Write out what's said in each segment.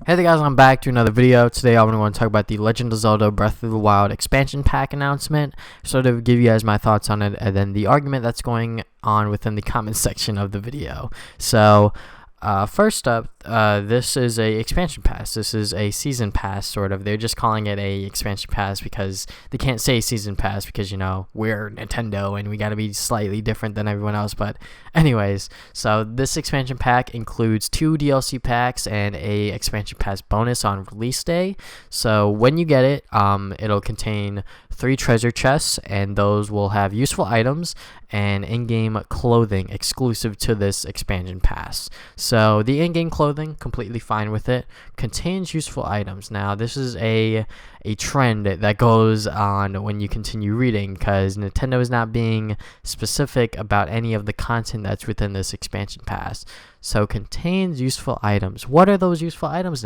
Hey there guys, I'm back to another video. Today I'm going to talk about the Legend of Zelda Breath of the Wild expansion pack announcement. So to give you guys my thoughts on it and then the argument that's going on within the comment section of the video. So first up, this is a expansion pass. This is a season pass, sort of. They're just calling it a expansion pass because they can't say season pass because, you know, we're Nintendo and we got to be slightly different than everyone else. But anyways, so this expansion pack includes 2 DLC packs and a expansion pass bonus on release day. So when you get it, it'll contain 3 treasure chests, and those will have useful items and in-game clothing exclusive to this expansion pass. So the in-game clothing, completely fine with it, contains useful items. Now this is a trend that goes on when you continue reading, because Nintendo is not being specific about any of the content that's within this expansion pass. So contains useful items. What are those useful items?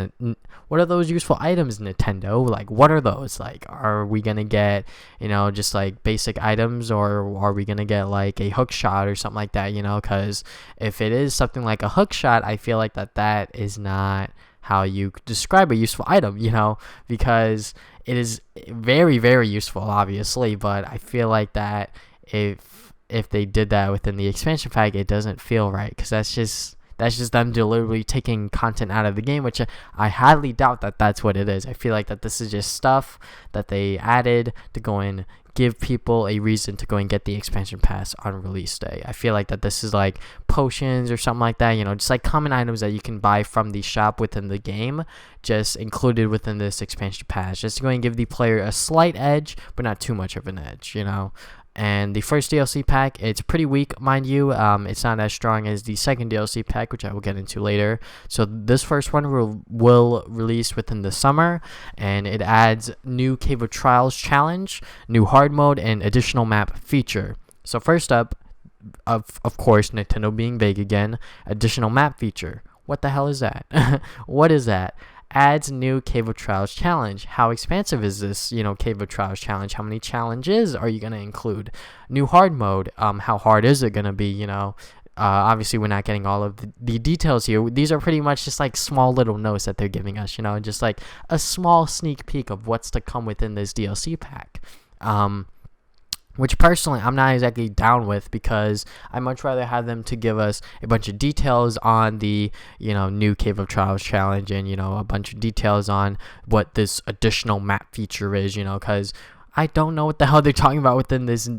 What are those useful items, Nintendo? Like, what are those? Like, are we gonna get, you know, just like basic items, or are we gonna get like a hook shot or something like that? You know, because if it is something like a hook shot, I feel like that is not how you describe a useful item, you know, because it is very, very useful, obviously, but I feel like that if they did that within the expansion pack, it doesn't feel right, because that's just them deliberately taking content out of the game, which I highly doubt that that's what it is. I feel like that this is just stuff that they added to go and give people a reason to go and get the expansion pass on release day. I feel like that this is like potions or something like that, you know, just like common items that you can buy from the shop within the game, just included within this expansion pass, just to go and give the player a slight edge, but not too much of an edge, you know. And the first DLC pack, it's pretty weak, mind you. It's not as strong as the second DLC pack, which I will get into later. So this first one will release within the summer, and it adds new Cave of Trials challenge, new hard mode, and additional map feature. So first up, of course, Nintendo being vague again, additional map feature. What the hell is that? What is that? Adds new Cave of Trials challenge. How expansive is this, you know, Cave of Trials challenge? How many challenges are you going to include? New hard mode. How hard is it going to be, you know? Obviously, we're not getting all of the details here. These are pretty much just like small little notes that they're giving us, you know, just like a small sneak peek of what's to come within this DLC pack. Which personally I'm not exactly down with, because I much rather have them to give us a bunch of details on the, you know, new Cave of Trials challenge, and, you know, a bunch of details on what this additional map feature is, you know, because I don't know what the hell they're talking about within this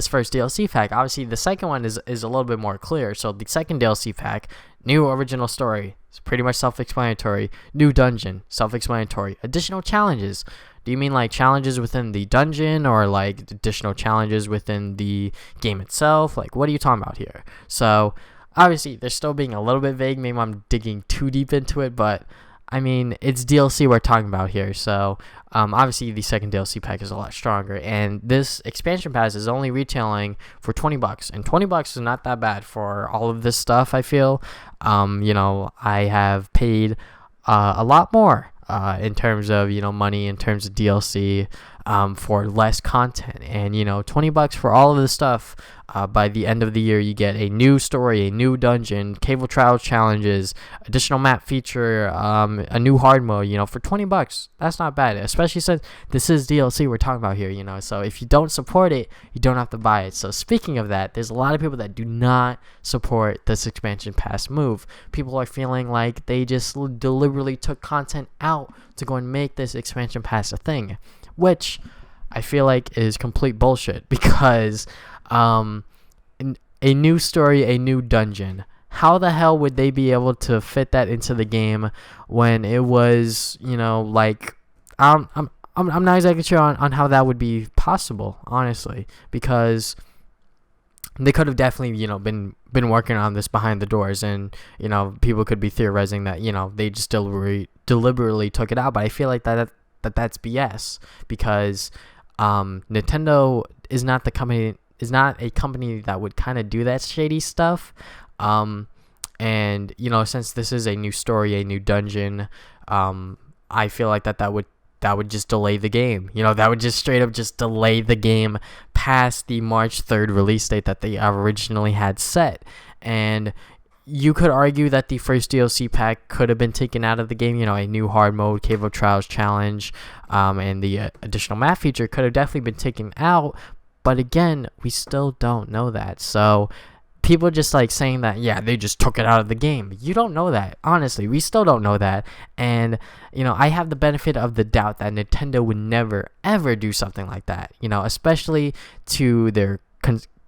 first DLC pack. Obviously, the second one is a little bit more clear. So the second DLC pack, new original story, it's pretty much self-explanatory. New dungeon, self-explanatory. Additional challenges. Do you mean like challenges within the dungeon, or like additional challenges within the game itself? Like, what are you talking about here? So obviously they're still being a little bit vague. Maybe I'm digging too deep into it, but I mean, it's DLC we're talking about here. So obviously the second DLC pack is a lot stronger, and this expansion pass is only retailing for $20, and $20 is not that bad for all of this stuff, I feel. You know, I have paid a lot more in terms of, you know, money, in terms of DLC, for less content, and, you know, $20 for all of this stuff. By the end of the year, you get a new story, a new dungeon, Cave of Trials challenges, additional map feature, a new hard mode, you know, for $20. That's not bad, especially since this is DLC we're talking about here, you know. So if you don't support it, you don't have to buy it. So speaking of that, there's a lot of people that do not support this expansion pass move. People are feeling like they just deliberately took content out to go and make this expansion pass a thing, which I feel like is complete bullshit, because a new story, a new dungeon, how the hell would they be able to fit that into the game when it was, you know, like, I'm not exactly sure on how that would be possible, honestly, because they could have definitely, you know, been working on this behind the doors, and, you know, people could be theorizing that, you know, they just deliberately took it out. But I feel like that's BS, because Nintendo is not a company that would kind of do that shady stuff. And, you know, since this is a new story, a new dungeon, I feel like that would just delay the game. You know, that would just straight up just delay the game past the March 3rd release date that they originally had set. And you could argue that the first DLC pack could have been taken out of the game. You know, a new hard mode, Cave of Trials challenge, and the additional map feature could have definitely been taken out. But again, we still don't know that. So people just like saying that, yeah, they just took it out of the game. You don't know that. Honestly, we still don't know that. And, you know, I have the benefit of the doubt that Nintendo would never, ever do something like that. You know, especially to their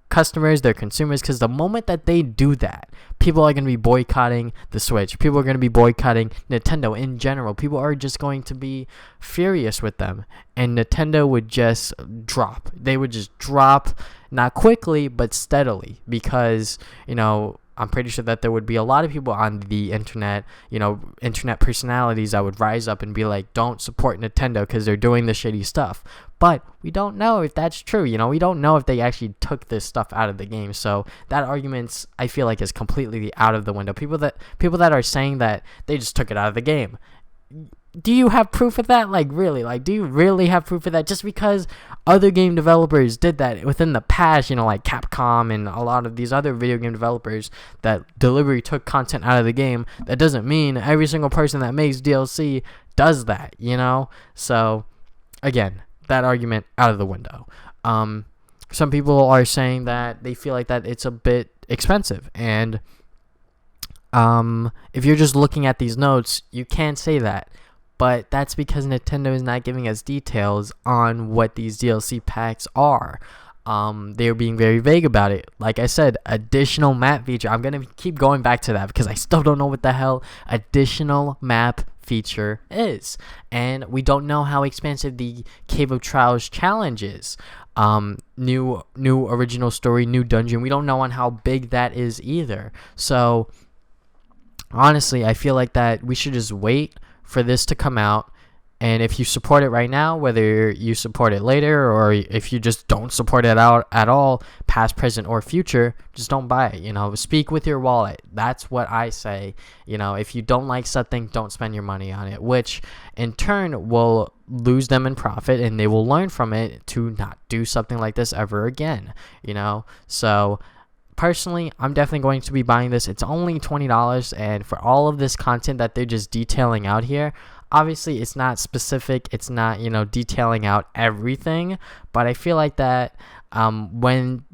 customers, their consumers, because the moment that they do that, people are going to be boycotting the Switch. People are going to be boycotting Nintendo in general. People are just going to be furious with them, and Nintendo would just drop. They would just drop, not quickly, but steadily, because, you know, I'm pretty sure that there would be a lot of people on the internet, you know, internet personalities that would rise up and be like, don't support Nintendo because they're doing the shitty stuff. But we don't know if that's true. You know, we don't know if they actually took this stuff out of the game. So that argument, I feel like, is completely out of the window. People that are saying that they just took it out of the game, do you have proof of that? Like, really? Like, do you really have proof of that? Just because other game developers did that within the past, you know, like Capcom and a lot of these other video game developers that deliberately took content out of the game, that doesn't mean every single person that makes DLC does that, you know? So, again, that argument out of the window. Some people are saying that they feel like that it's a bit expensive, and if you're just looking at these notes, you can't say that. But that's because Nintendo is not giving us details on what these DLC packs are. They're being very vague about it. Like I said, additional map feature. I'm going to keep going back to that because I still don't know what the hell additional map feature is. And we don't know how expansive the Cave of Trials challenge is. New original story, new dungeon. We don't know on how big that is either. So, honestly, I feel like that we should just wait for this to come out, and if you support it right now, whether you support it later or if you just don't support it out at all, past, present, or future, just don't buy it. You know, speak with your wallet. That's what I say. You know, if you don't like something, don't spend your money on it, which in turn will lose them in profit, and they will learn from it to not do something like this ever again. You know, so personally, I'm definitely going to be buying this. It's only $20, and for all of this content that they're just detailing out here, obviously it's not specific. It's not, you know, detailing out everything, but I feel like that when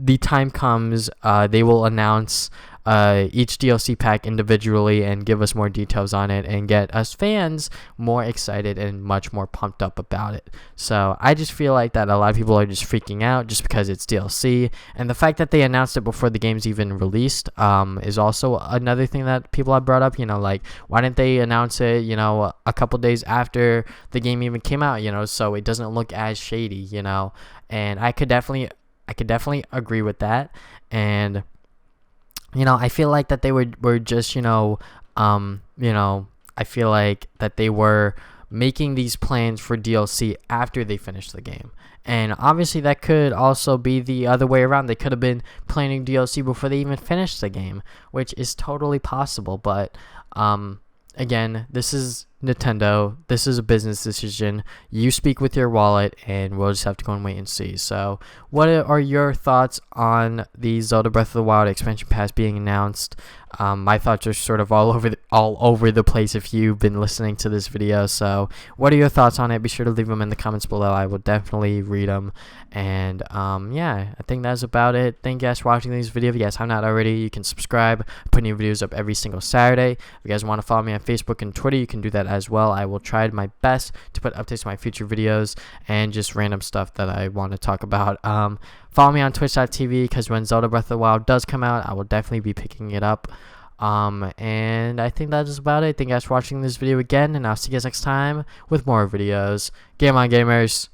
the time comes, they will announce each DLC pack individually and give us more details on it and get us fans more excited and much more pumped up about it. So I just feel like that a lot of people are just freaking out just because it's DLC, and the fact that they announced it before the game's even released is also another thing that people have brought up. You know, like, why didn't they announce it, you know, a couple days after the game even came out, you know, so it doesn't look as shady, you know? And I could definitely agree with that. And you know, I feel like that they were just, you know, I feel like that they were making these plans for DLC after they finished the game. And obviously that could also be the other way around. They could have been planning DLC before they even finished the game, which is totally possible. But again, this is Nintendo. This is a business decision. You speak with your wallet, and we'll just have to go and wait and see. So, what are your thoughts on the Zelda Breath of the Wild expansion pass being announced? My thoughts are sort of all over the place if you've been listening to this video. So, what are your thoughts on it? Be sure to leave them in the comments below. I will definitely read them. And yeah, I think that's about it. Thank you guys for watching this video. If you guys have not already, you can subscribe. I put new videos up every single Saturday. If you guys want to follow me on Facebook and Twitter, you can do that as well. I will try my best to put updates to my future videos and just random stuff that I want to talk about. Follow me on twitch.tv because when Zelda Breath of the Wild does come out, I will definitely be picking it up. And I think that is about it. Thank you guys for watching this video again, and I'll see you guys next time with more videos. Game on, gamers.